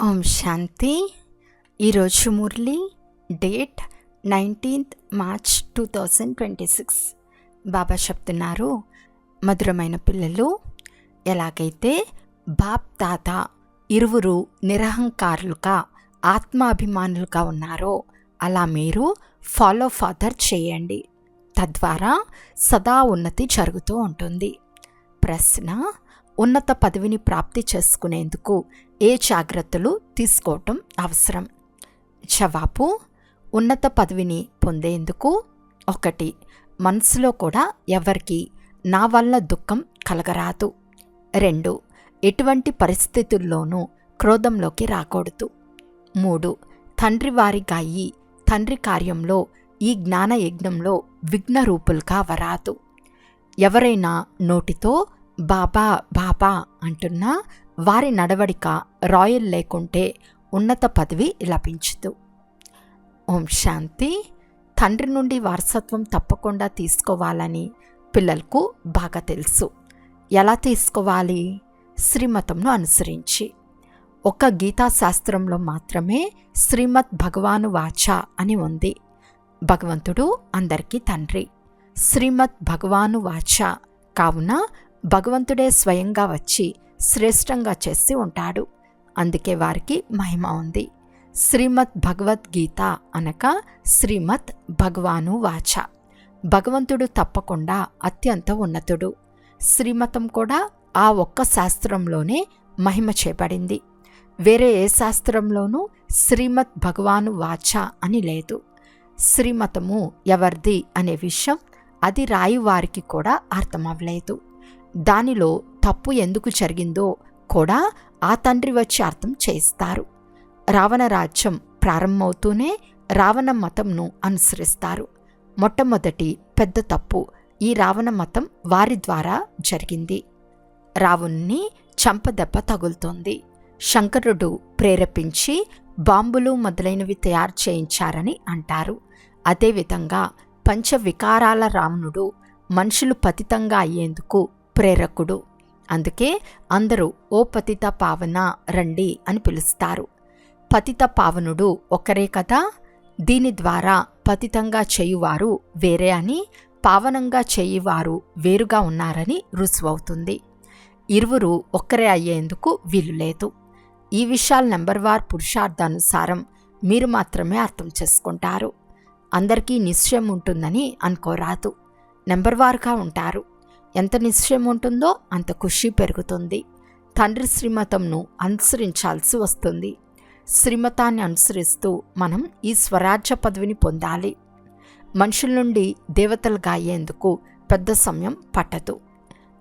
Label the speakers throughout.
Speaker 1: ఓం శాంతి. ఈరోజు Murali date 19th March 2026. బాబా చెప్తున్నారు, మధురమైన పిల్లలు, ఎలాగైతే బాప్ దాదా ఇరువురు నిరహంకారులుగా ఆత్మాభిమానులుగా ఉన్నారో అలా మీరు ఫాలో ఫాదర్ చేయండి. తద్వారా సదా ఉన్నతి జరుగుతూ ఉంటుంది. ప్రశ్న: ఉన్నత పదవిని ప్రాప్తి చేసుకునేందుకు ఏ జాగ్రత్తలు తీసుకోవటం అవసరం? జవాబు: ఉన్నత పదవిని పొందేందుకు 1. మనసులో కూడా ఎవరికి నా వల్ల దుఃఖం కలగరాదు. 2. ఎటువంటి పరిస్థితుల్లోనూ క్రోధంలోకి రాకూడదు. 3. తండ్రి వారిగా అయి తండ్రి కార్యంలో ఈ జ్ఞాన యజ్ఞంలో విఘ్న రూపులుగా వరాదు. ఎవరైనా నోటితో బాబా బాబా అంటున్నా వారి నడవడిక రాయల్ లేకుంటే ఉన్నత పదవి లభించదు. ఓం శాంతి. తండ్రి నుండి వారసత్వం తప్పకుండా తీసుకోవాలని పిల్లలకు బాగా తెలుసు. ఎలా తీసుకోవాలి? శ్రీమతంను అనుసరించి. ఒక్క గీతాశాస్త్రంలో మాత్రమే శ్రీమద్ భగవాను వాచ అని ఉంది. భగవంతుడు అందరికీ తండ్రి. శ్రీమద్ భగవాను వాచ కావున భగవంతుడే స్వయంగా వచ్చి శ్రేష్టంగా చేసి ఉంటాడు. అందుకే వారికి మహిమ ఉంది. శ్రీమద్ భగవద్గీత అనగా శ్రీమద్ భగవాను వాచ. భగవంతుడు తప్పకుండా అత్యంత ఉన్నతుడు. శ్రీమతం కూడా ఆ ఒక్క శాస్త్రంలోనే మహిమ చేయబడింది. వేరే ఏ శాస్త్రంలోనూ శ్రీమద్ భగవాను వాచ అని లేదు. శ్రీమతము ఎవరిది అనే విషయం అది రాయి వారికి కూడా అర్థమవ్వలేదు. దానిలో తప్పు ఎందుకు జరిగిందో కూడా ఆ తండ్రి వచ్చి అర్థం చేస్తారు. రావణ రాజ్యం ప్రారంభమవుతూనే రావణ మతంను అనుసరిస్తారు. మొట్టమొదటి పెద్ద తప్పు ఈ రావణ మతం వారి ద్వారా జరిగింది. రావణుని చంపదెబ్బ తగులుతోంది. శంకరుడు ప్రేరేపించి బాంబులు మొదలైనవి తయారు చేయించారని అంటారు. అదేవిధంగా పంచవికారాల రావణుడు మనుషులు పతితంగా అయ్యేందుకు ప్రేరకుడు. అందుకే అందరూ ఓ పతిత పావన రండి అని పిలుస్తారు. పతిత పావనుడు ఒకరే కదా. దీని ద్వారా పతితంగా చేయువారు వేరే అని, పావనంగా చేయువారు వేరుగా ఉన్నారని రుజువవుతుంది. ఇరువురు ఒక్కరే అయ్యేందుకు వీలు లేదు. ఈ విషయాలు నెంబర్వార్ పురుషార్థానుసారం మీరు మాత్రమే అర్థం చేసుకుంటారు. అందరికీ నిశ్చయం ఉంటుందని అనుకోరాదు. నెంబర్వారుగా ఉంటారు. ఎంత నిశ్చయం ఉంటుందో అంత ఖుషి పెరుగుతుంది. తండ్రి శ్రీమతంను అనుసరించాల్సి వస్తుంది. శ్రీమతాన్ని అనుసరిస్తూ మనం ఈ స్వరాజ్య పదవిని పొందాలి. మనుషుల నుండి దేవతలుగా అయ్యేందుకు పెద్ద సమయం పట్టదు.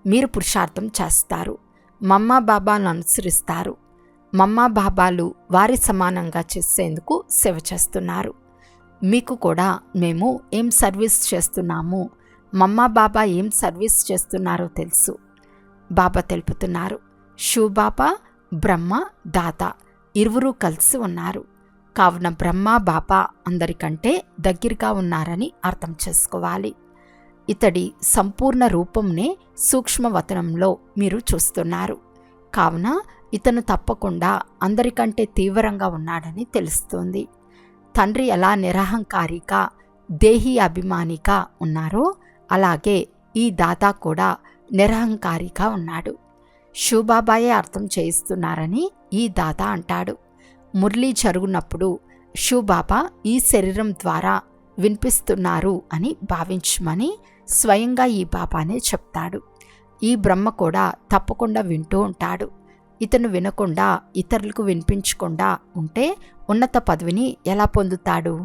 Speaker 1: మీరు పురుషార్థం చేస్తారు. మమ్మా బాబాను అనుసరిస్తారు. మమ్మా బాబాలు వారి సమానంగా చేసేందుకు సేవ చేస్తున్నారు. మీకు కూడా మేము ఏం సర్వీస్ చేస్తున్నాము, మమ్మా బాబా ఏం సర్వీస్ చేస్తున్నారో తెలుసు. బాబా తెలుపుతున్నారు, శివబాబా బ్రహ్మ దాత ఇరువురు కలిసి ఉన్నారు. కావున బ్రహ్మ బాబా అందరికంటే దగ్గరగా ఉన్నారని అర్థం చేసుకోవాలి. ఇతడి సంపూర్ణ రూపంనే సూక్ష్మవతనంలో మీరు చూస్తున్నారు. కావున ఇతను తప్పకుండా అందరికంటే తీవ్రంగా ఉన్నాడని తెలుస్తుంది. తండ్రి ఎలా నిరహంకారిగా దేహీ అభిమానిగా ఉన్నారో అలాగే ఈ దాదా కూడా నిరహంకారిగా ఉన్నాడు. శివబాబాయే అర్థం చేయిస్తున్నారని ఈ దాదా అంటాడు. మురళి జరుగునప్పుడు శివబాబా ఈ శరీరం ద్వారా వినిపిస్తున్నారు అని భావించమని స్వయంగా ఈ బాబానే చెప్తాడు. ఈ బ్రహ్మ కూడా తప్పకుండా వింటూ ఉంటాడు. ఇతను వినకుండా ఇతరులకు వినిపించకుండా ఉంటే ఉన్నత పదవిని ఎలా పొందుతాడు?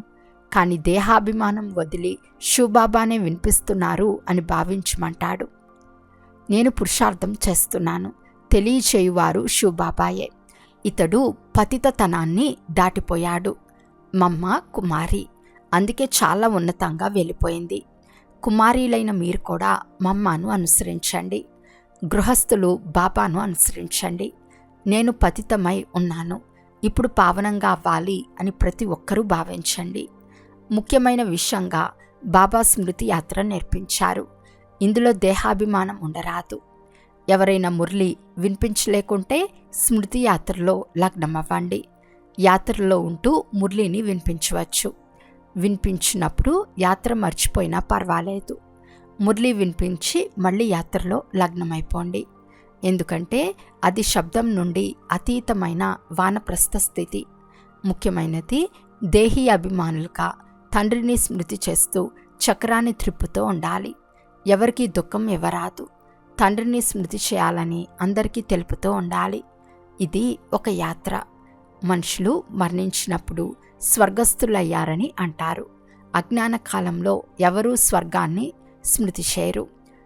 Speaker 1: కానీ దేహాభిమానం వదిలి శివబాబానే వినిపిస్తున్నారు అని భావించమంటాడు. నేను పురుషార్థం చేస్తున్నాను తెలియచేయువారు శివబాబాయే. ఇతడు పతితతనాన్ని దాటిపోయాడు. మమ్మ కుమారి, అందుకే చాలా ఉన్నతంగా వెళ్ళిపోయింది. కుమారీలైన మీరు కూడా మమ్మను అనుసరించండి. గృహస్థులు బాబాను అనుసరించండి. నేను పతితమై ఉన్నాను, ఇప్పుడు పావనంగా అవ్వాలి అని ప్రతి ఒక్కరూ భావించండి. ముఖ్యమైన విషయంగా బాబా స్మృతి యాత్ర నేర్పించారు. ఇందులో దేహాభిమానం ఉండరాదు. ఎవరైనా మురళి వినిపించలేకుంటే స్మృతి యాత్రలో లగ్నమవ్వండి. యాత్రలో ఉంటూ మురళిని వినిపించవచ్చు. వినిపించినప్పుడు యాత్ర మర్చిపోయినా పర్వాలేదు. మురళి వినిపించి మళ్ళీ యాత్రలో లగ్నమైపోండి. ఎందుకంటే అది శబ్దం నుండి అతీతమైన వానప్రస్థ స్థితి. ముఖ్యమైనది దేహీ అభిమానులుగా తండ్రిని స్మృతి చేస్తూ చక్రాన్ని త్రిప్పుతూ ఉండాలి. ఎవరికి దుఃఖం ఇవ్వరాదు. తండ్రిని స్మృతి చేయాలని అందరికీ తెలుపుతూ ఉండాలి. ఇది ఒక యాత్ర. మనుషులు మరణించినప్పుడు స్వర్గస్థులయ్యారని అంటారు. అజ్ఞాన కాలంలో ఎవరూ స్వర్గాన్ని స్మృతి చేయరు.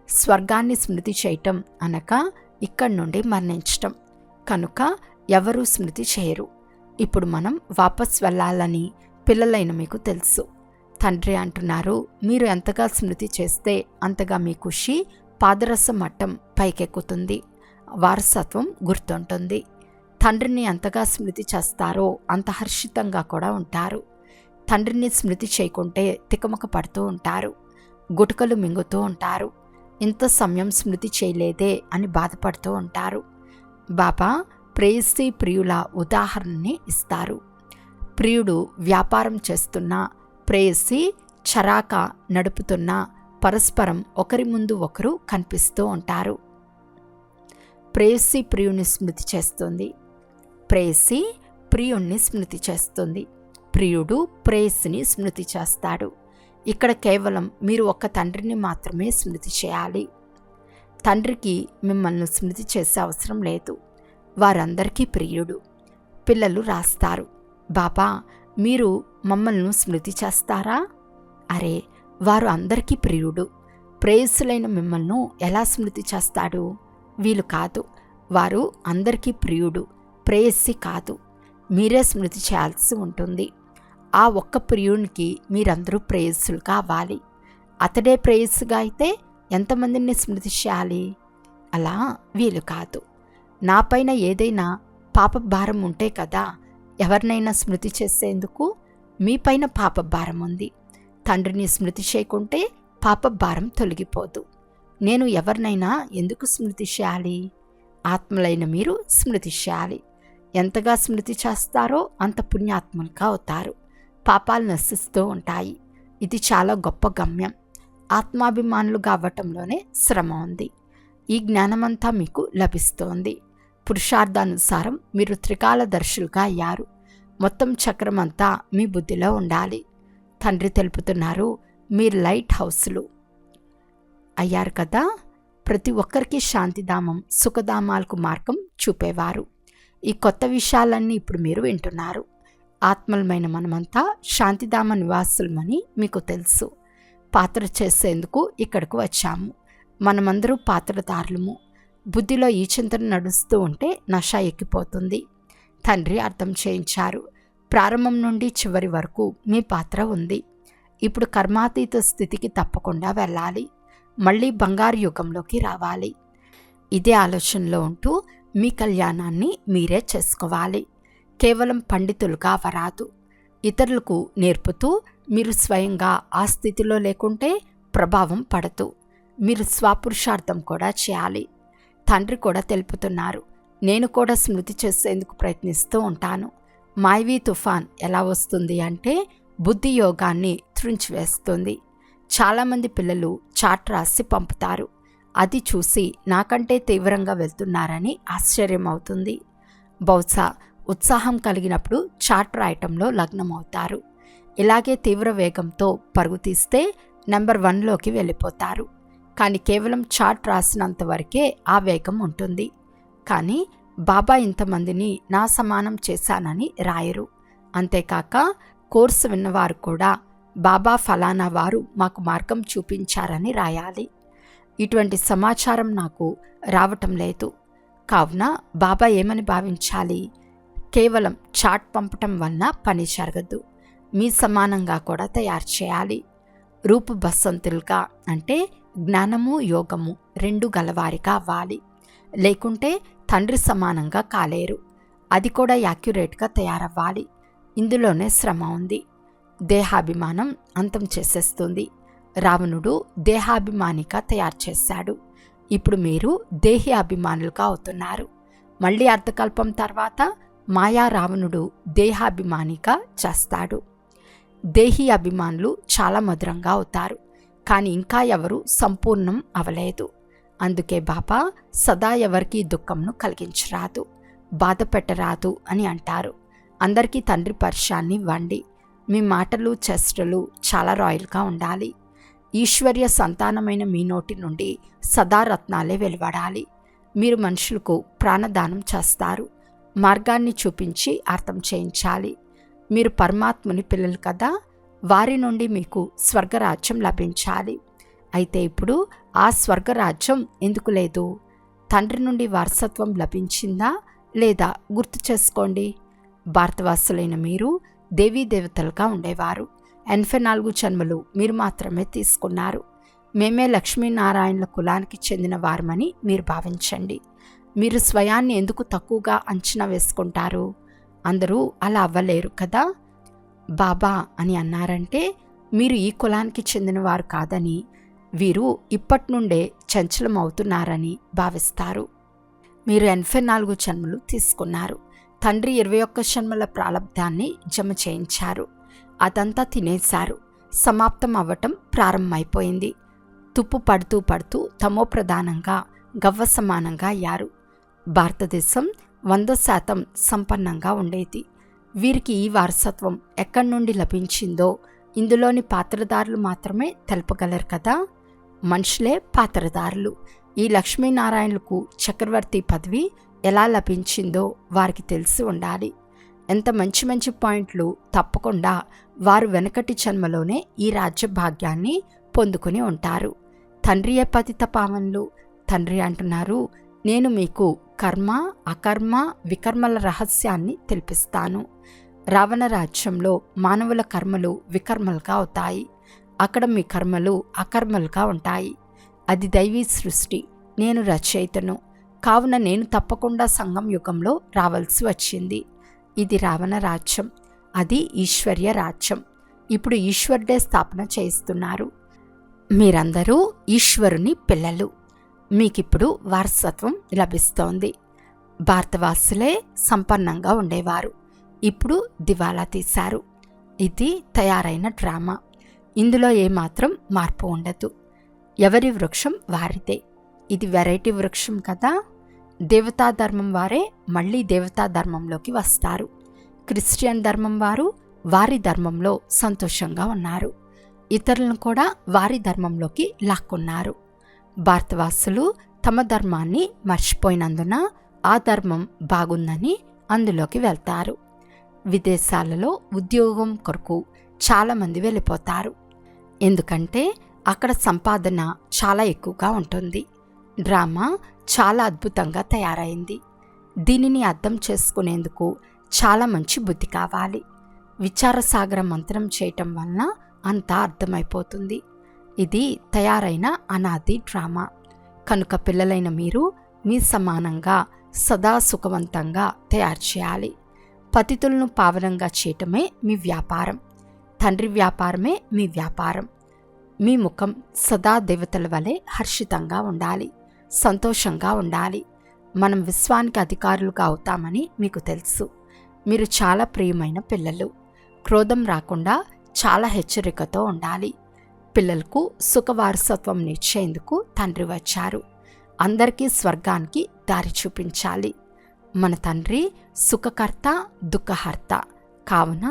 Speaker 1: స్వర్గాన్ని స్మృతి చేయటం అనగా ఇక్కడి నుండి మరణించటం. కనుక ఎవరూ స్మృతి చేయరు. ఇప్పుడు మనం వాపస్ వెళ్ళాలని పిల్లలైన మీకు తెలుసు. తండ్రి అంటున్నారు, మీరు ఎంతగా స్మృతి చేస్తే అంతగా మీ ఖుషి పాదరస మట్టం పైకెక్కుతుంది, వారసత్వం గుర్తుంటుంది. తండ్రిని ఎంతగా స్మృతి చేస్తారో అంత హర్షితంగా కూడా ఉంటారు. తండ్రిని స్మృతి చేయకుంటే తికమక పడుతూ ఉంటారు, గుటకలు మింగుతూ ఉంటారు. ఇంత సమయం స్మృతి చేయలేదే అని బాధపడుతూ ఉంటారు. బాబా ప్రేయసి ప్రియుల ఉదాహరణని ఇస్తారు. ప్రియుడు వ్యాపారం చేస్తున్నా, ప్రేయసి చరాక నడుపుతున్నా పరస్పరం ఒకరి ముందు ఒకరు కనిపిస్తూ ఉంటారు. ప్రేయసి ప్రియుని స్మృతి చేస్తుంది, ప్రేయసి ప్రియుణ్ణి స్మృతి చేస్తుంది, ప్రియుడు ప్రేయసిని స్మృతి చేస్తాడు. ఇక్కడ కేవలం మీరు ఒక్క తండ్రిని మాత్రమే స్మృతి చేయాలి. తండ్రికి మిమ్మల్ని స్మృతి చేసే అవసరం లేదు. వారందరికీ ప్రియుడు. పిల్లలు రాస్తారు, బాబా మీరు మమ్మల్ని స్మృతి చేస్తారా? అరే, వారు అందరికీ ప్రియుడు. ప్రేయసులైన మిమ్మల్ని ఎలా స్మృతి చేస్తాడు? వీలు కాదు. వారు అందరికీ ప్రియుడు, ప్రేయసి కాదు. మీరే స్మృతి చేయాల్సి ఉంటుంది. ఆ ఒక్క ప్రియునికి మీరందరూ ప్రేయస్సులుగా అవ్వాలి. అతడే ప్రేయస్సుగా అయితే ఎంతమందిని స్మృతి చేయాలి? అలా వీలు కాదు. నాపైన ఏదైనా పాప భారం ఉంటే కదా ఎవరినైనా స్మృతి చేసేందుకు. మీపైన పాప భారం ఉంది. తండ్రిని స్మృతి చేయకుంటే పాప భారం తొలగిపోదు. నేను ఎవరినైనా ఎందుకు స్మృతి చేయాలి? ఆత్మలైన మీరు స్మృతి చేయాలి. ఎంతగా స్మృతి చేస్తారో అంత పుణ్యాత్మలుగా అవుతారు. పాపాలు నశిస్తూ ఉంటాయి. ఇది చాలా గొప్ప గమ్యం. ఆత్మాభిమానులుగా అవ్వటంలోనే శ్రమ ఉంది. ఈ జ్ఞానమంతా మీకు లభిస్తోంది. పురుషార్థానుసారం మీరు త్రికాలదర్శులుగా అయ్యారు. మొత్తం చక్రమంతా మీ బుద్ధిలో ఉండాలి. తండ్రి తెలుపుతున్నారు, మీరు లైట్ హౌస్లు అయ్యారు కదా. ప్రతి ఒక్కరికి శాంతిధామం, సుఖధామాలకు మార్గం చూపేవారు. ఈ కొత్త విషయాలన్నీ ఇప్పుడు మీరు వింటున్నారు. ఆత్మలమైన మనమంతా శాంతిధామ నివాసులమని మీకు తెలుసు. పాత్ర చేసేందుకు ఇక్కడకు వచ్చాము. మనమందరూ పాత్రదారులము. బుద్ధిలో ఈ చింతన నడుస్తూ ఉంటే నష ఎక్కిపోతుంది. తండ్రి అర్థం చేయించారు, ప్రారంభం నుండి చివరి వరకు మీ పాత్ర ఉంది. ఇప్పుడు కర్మాతీత స్థితికి తప్పకుండా వెళ్ళాలి. మళ్ళీ బంగారు యుగంలోకి రావాలి. ఇదే ఆలోచనలో ఉంటూ మీ కళ్యాణాన్ని మీరే చేసుకోవాలి. కేవలం పండితులుగా అవరాదు. ఇతరులకు నేర్పుతూ మీరు స్వయంగా ఆ స్థితిలో లేకుంటే ప్రభావం పడదు. మీరు స్వపురుషార్థం కూడా చేయాలి. తండ్రి కూడా తెలుపుతున్నారు, నేను కూడా స్మృతి చేసేందుకు ప్రయత్నిస్తూ ఉంటాను. మాయవీ తుఫాన్ ఎలా వస్తుంది అంటే బుద్ధి యోగాన్ని త్రుంచివేస్తుంది. చాలామంది పిల్లలు చాట్ రాసి పంపుతారు. అది చూసి నాకంటే తీవ్రంగా వెళ్తున్నారని ఆశ్చర్యం అవుతుంది. బహుశా ఉత్సాహం కలిగినప్పుడు చాట్ రాయటంలో లగ్నమవుతారు. ఇలాగే తీవ్ర వేగంతో పరుగు తీస్తే నెంబర్ 1లోకి వెళ్ళిపోతారు. కానీ కేవలం చాట్ రాసినంత వరకే ఆ వేగం ఉంటుంది. కానీ బాబా ఇంతమందిని నా సమానం చేశానని రాయరు. అంతేకాక కోర్సు విన్నవారు కూడా బాబా ఫలానా వారు మాకు మార్గం చూపించారని రాయాలి. ఇటువంటి సమాచారం నాకు రావటం లేదు. కావున బాబా ఏమని భావించాలి? కేవలం చాట్ పంపటం వలన పని జరగదు. మీ సమానంగా కూడా తయారు చేయాలి. రూపు బసంతులుగా అంటే జ్ఞానము యోగము రెండు గలవారిగా అవ్వాలి. లేకుంటే తండ్రి సమానంగా కాలేరు. అది కూడా యాక్యురేట్గా తయారవ్వాలి. ఇందులోనే శ్రమ ఉంది. దేహాభిమానం అంతం చేసేస్తుంది. రావణుడు దేహాభిమానిగా తయారు చేశాడు. ఇప్పుడు మీరు దేహి అభిమానులుగా అవుతున్నారు. మళ్ళీ అర్ధకల్పం తర్వాత మాయా రావణుడు దేహాభిమానిగా చేస్తాడు. దేహి అభిమానులు చాలా మధురంగా అవుతారు, కానీ ఇంకా ఎవరు సంపూర్ణం అవలేదు. అందుకే బాబా సదా ఎవరికీ దుఃఖంను కలిగించరాదు, బాధ పెట్టరాదు అని అంటారు. అందరికీ తండ్రి పరిశాన్ని ఇవ్వండి. మీ మాటలు చేష్టలు చాలా రాయల్గా ఉండాలి. ఈశ్వర్య సంతానమైన మీ నోటి నుండి సదా రత్నాలే వెలువడాలి. మీరు మనుషులకు ప్రాణదానం చేస్తారు. మార్గాన్ని చూపించి అర్థం చేయించాలి. మీరు పరమాత్ముని పిల్లలు కదా, వారి నుండి మీకు స్వర్గరాజ్యం లభించాలి. అయితే ఇప్పుడు ఆ స్వర్గరాజ్యం ఎందుకు లేదు? తండ్రి నుండి వారసత్వం లభించిందా లేదా గుర్తు చేసుకోండి. భారతవాసులైన మీరు దేవీ దేవతలుగా ఉండేవారు. 84 జన్మలు మీరు మాత్రమే తీసుకున్నారు. మేమే లక్ష్మీనారాయణల కులానికి చెందిన వారమని మీరు భావించండి. మీరు స్వయాన్ని ఎందుకు తక్కువగా అంచనా వేసుకుంటారు? అందరూ అలా అవ్వలేరు కదా. బాబా అని అన్నారంటే మీరు ఈ కులానికి చెందినవారు కాదని, వీరు ఇప్పటి నుండే చంచలం అవుతున్నారని భావిస్తారు. మీరు 84 జన్మలు తీసుకున్నారు. తండ్రి 21 జన్మల ప్రారంధాన్ని జమ చేయించారు. అదంతా తినేశారు. సమాప్తం అవ్వటం ప్రారంభమైపోయింది. తుప్పు పడుతూ పడుతూ తమో ప్రధానంగా గవ్వ సమానంగా అయ్యారు. భారతదేశం 100% సంపన్నంగా ఉండేది. వీరికి ఈ వారసత్వం ఎక్కడి నుండి లభించిందో ఇందులోని పాత్రదారులు మాత్రమే తెలుపగలరు కదా. మనుషులే పాత్రదారులు. ఈ లక్ష్మీనారాయణులకు చక్రవర్తి పదవి ఎలా లభించిందో వారికి తెలిసి ఉండాలి. ఎంత మంచి మంచి పాయింట్లు తప్పకుండా వారు వెనకటి జన్మలోనే ఈ రాజ్య భాగ్యాన్ని పొందుకుని ఉంటారు. తండ్రియే పతిత పావనులు. తండ్రి అంటున్నారు, నేను మీకు కర్మ అకర్మ వికర్మల రహస్యాన్ని తెలిపిస్తాను. రావణ రాజ్యంలో మానవుల కర్మలు వికర్మలుగా అవుతాయి. అక్కడ మీ కర్మలు అకర్మలుగా ఉంటాయి. అది దైవీ సృష్టి. నేను రచయితను కావున నేను తప్పకుండా సంగం యుగంలో రావాల్సి వచ్చింది. ఇది రావణ రాజ్యం, అది ఈశ్వర్య రాజ్యం. ఇప్పుడు ఈశ్వరుడే స్థాపన చేయిస్తున్నారు. మీరందరూ ఈశ్వరుని పిల్లలు. మీకిప్పుడు వారసత్వం లభిస్తోంది. భారతవాసులే సంపన్నంగా ఉండేవారు. ఇప్పుడు దివాలా తీశారు. ఇది తయారైన డ్రామా. ఇందులో ఏమాత్రం మార్పు ఉండదు. ఎవరి వృక్షం వారిదే. ఇది వెరైటీ వృక్షం కదా. దేవతా ధర్మం వారే మళ్ళీ దేవతా ధర్మంలోకి వస్తారు. క్రిస్టియన్ ధర్మం వారు వారి ధర్మంలో సంతోషంగా ఉన్నారు. ఇతరులను కూడా వారి ధర్మంలోకి లాక్కున్నారు. భారతవాసులు తమ ధర్మాన్ని మర్చిపోయినందున ఆ ధర్మం బాగుందని అందులోకి వెళ్తారు. విదేశాలలో ఉద్యోగం కొరకు చాలామంది వెళ్ళిపోతారు. ఎందుకంటే అక్కడ సంపాదన చాలా ఎక్కువగా ఉంటుంది. డ్రామా చాలా అద్భుతంగా తయారైంది. దీనిని అర్థం చేసుకునేందుకు చాలా మంచి బుద్ధి కావాలి. విచారసాగర మంత్రం చేయటం వలన అంతా అర్థమైపోతుంది. ఇది తయారైన అనాది డ్రామా. కనుక పిల్లలైన మీరు మీ సమానంగా సదా సుఖవంతంగా తయారు చేయాలి. పతితులను పావనంగా చేయటమే మీ వ్యాపారం. తండ్రి వ్యాపారమే మీ వ్యాపారం. మీ ముఖం సదా దేవతల వలె హర్షితంగా ఉండాలి, సంతోషంగా ఉండాలి. మనం విశ్వానికి అధికారులుగా అవుతామని మీకు తెలుసు. మీరు చాలా ప్రియమైన పిల్లలు. క్రోధం రాకుండా చాలా హెచ్చరికతో ఉండాలి. పిల్లలకు సుఖవారసత్వం నిచ్చేందుకు తండ్రి వచ్చారు. అందరికీ స్వర్గానికి దారి చూపించాలి. మన తండ్రి సుఖకర్త దుఃఖహర్త. కావున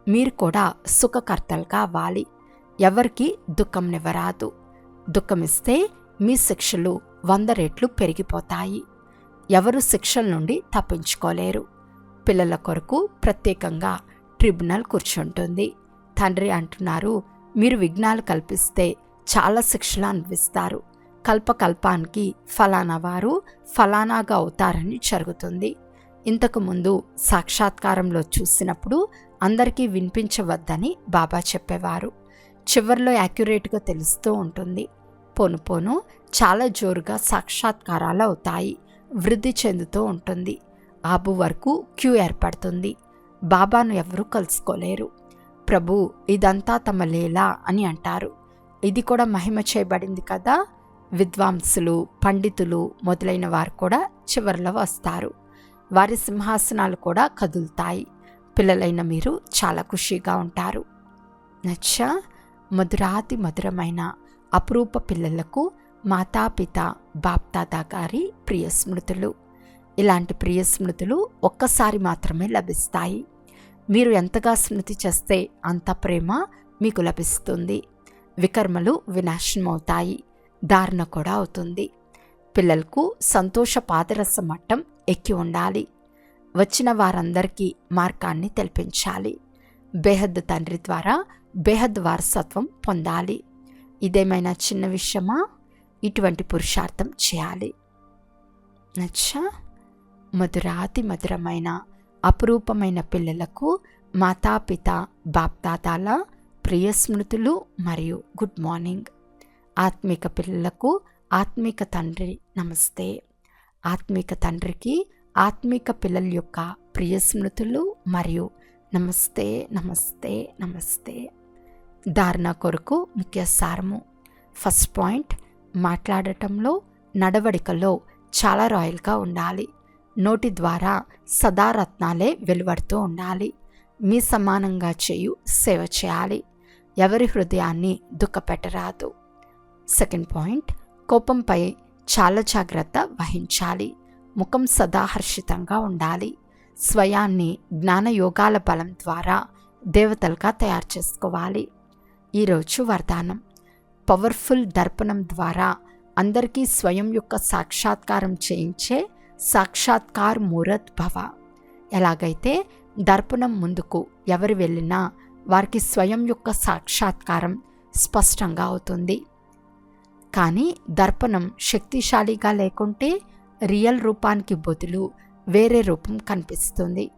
Speaker 1: మీరు కూడా సుఖకర్తలుగా అవ్వాలి. ఎవరికి దుఃఖంనివ్వరాదు. దుఃఖమిస్తే మీ శిక్షలు 100 రెట్లు పెరిగిపోతాయి. ఎవరు శిక్షల నుండి తప్పించుకోలేరు. పిల్లల కొరకు ప్రత్యేకంగా ట్రిబ్యునల్ కూర్చుంటుంది. తండ్రి అంటున్నారు, మీరు విఘ్నాలు కల్పిస్తే చాలా శిక్షలు అనుభవిస్తారు. కల్పకల్పానికి ఫలానా వారు ఫలానాగా అవుతారని జరుగుతుంది. ఇంతకుముందు సాక్షాత్కారంలో చూసినప్పుడు అందరికీ వినిపించవద్దని బాబా చెప్పేవారు. చివరిలో యాక్యురేట్గా తెలుస్తూ ఉంటుంది. పోను పోను చాలా జోరుగా సాక్షాత్కారాలు అవుతాయి. వృద్ధి చెందుతూ ఉంటుంది. ఆబు వరకు క్యూ ఏర్పడుతుంది. బాబాను ఎవరూ కలుసుకోలేరు. ప్రభు ఇదంతా తమ లీలా అని అంటారు. ఇది కూడా మహిమ చేయబడింది కదా. విద్వాంసులు, పండితులు మొదలైన వారు కూడా చివరిలో వస్తారు. వారి సింహాసనాలు కూడా కదులుతాయి. పిల్లలైన మీరు చాలా ఖుషీగా ఉంటారు. నచ్చా? మధురాతి మధురమైన అపురూప పిల్లలకు మాతాపిత బాప్దాదా గారి ప్రియ స్మృతులు. ఇలాంటి ప్రియ స్మృతులు ఒక్కసారి మాత్రమే లభిస్తాయి. మీరు ఎంతగా స్మృతి చేస్తే అంత ప్రేమ మీకు లభిస్తుంది. వికర్మలు వినాశనమవుతాయి, ధారణ కూడా అవుతుంది. పిల్లలకు సంతోష పాదరస మట్టం ఎక్కి ఉండాలి. వచ్చిన వారందరికీ మార్గాన్ని తెలిపించాలి. బేహద్ తండ్రి ద్వారా బేహద్ వారసత్వం పొందాలి. ఇదేమైనా చిన్న విషయమా? ఇటువంటి పురుషార్థం చేయాలి. నచ్చా? మధురాతి మధురమైన అపురూపమైన పిల్లలకు మాతాపిత బాప్దాదాల ప్రియ స్మృతులు మరియు గుడ్ మార్నింగ్. ఆత్మిక పిల్లలకు ఆత్మిక తండ్రి నమస్తే. ఆత్మిక తండ్రికి ఆత్మిక పిల్లల యొక్క ప్రియ స్మృతులు మరియు నమస్తే నమస్తే నమస్తే. ధారణ కొరకు ముఖ్య సారము. ఫస్ట్ పాయింట్, మాట్లాడటంలో, నడవడికలో చాలా రాయల్గా ఉండాలి. నోటి ద్వారా సదా రత్నాలే వెలువడుతూ ఉండాలి. మీ సమానంగా చేయు సేవ చేయాలి. ఎవరి హృదయాన్ని దుఃఖపెట్టరాదు. సెకండ్ పాయింట్, కోపంపై చాలా జాగ్రత్త వహించాలి. ముఖం సదా హర్షితంగా ఉండాలి. స్వయాన్ని జ్ఞానయోగాల బలం ద్వారా దేవతలుగా తయారు చేసుకోవాలి. ఈరోజు వరదానం. పవర్ఫుల్ దర్పణం ద్వారా అందరికీ స్వయం యొక్క సాక్షాత్కారం చేయించే సాక్షాత్కార్ మూరత్ భవ. ఎలాగైతే దర్పణం ముందుకు ఎవరు వెళ్ళినా వారికి స్వయం యొక్క సాక్షాత్కారం స్పష్టంగా అవుతుంది. కానీ దర్పణం శక్తిశాలిగా లేకుంటే రియల్ రూపానికి బదులు వేరే రూపం కనిపిస్తుంది.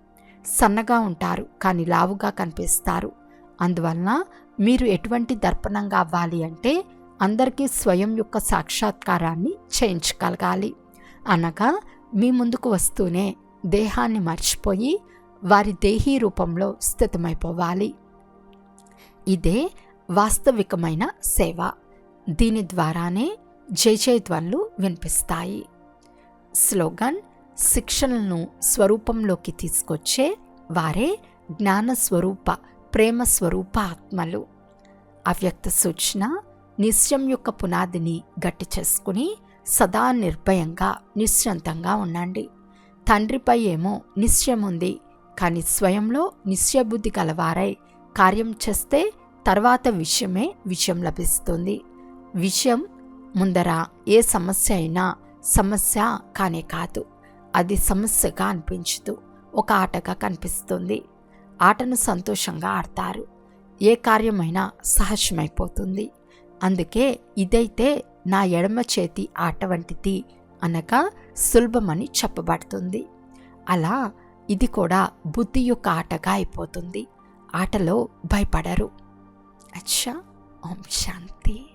Speaker 1: సన్నగా ఉంటారు కానీ లావుగా కనిపిస్తారు. అందువలన మీరు ఎటువంటి దర్పణంగా అవ్వాలి అంటే అందరికీ స్వయం యొక్క సాక్షాత్కారాన్ని చేయించగలగాలి. అనగా మీ ముందుకు వస్తూనే దేహాన్ని మర్చిపోయి వారి దేహీ రూపంలో స్థితమైపోవాలి. ఇదే వాస్తవికమైన సేవ. దీని ద్వారానే జయజయధ్వనులు వినిపిస్తాయి. స్లోగన్. శిక్షణలను స్వరూపంలోకి తీసుకొచ్చే వారే జ్ఞానస్వరూప ప్రేమ స్వరూప ఆత్మలు. అవ్యక్త సూచన. నిశ్చయం యొక్క పునాదిని గట్టి చేసుకుని సదా నిర్భయంగా నిశ్చంతంగా ఉండండి. తండ్రిపై ఏమో నిశ్చయం ఉంది, కానీ స్వయంలో నిశ్చయబుద్ధి గలవారై కార్యం చేస్తే తర్వాత విషయం లభిస్తుంది. విషయం ముందర ఏ సమస్య అయినా సమస్య కానే కాదు. అది సమస్యగా అనిపించదు, ఒక ఆటగా కనిపిస్తుంది. ఆటను సంతోషంగా ఆడతారు. ఏ కార్యమైనా సహజమైపోతుంది. అందుకే ఇదైతే నా ఎడమ చేతి ఆట వంటిది అనగా సులభమని చెప్పబడుతుంది. అలా ఇది కూడా బుద్ధి యొక్క ఆటగా అయిపోతుంది. ఆటలో భయపడరు. అచ్చా. ఓం శాంతి.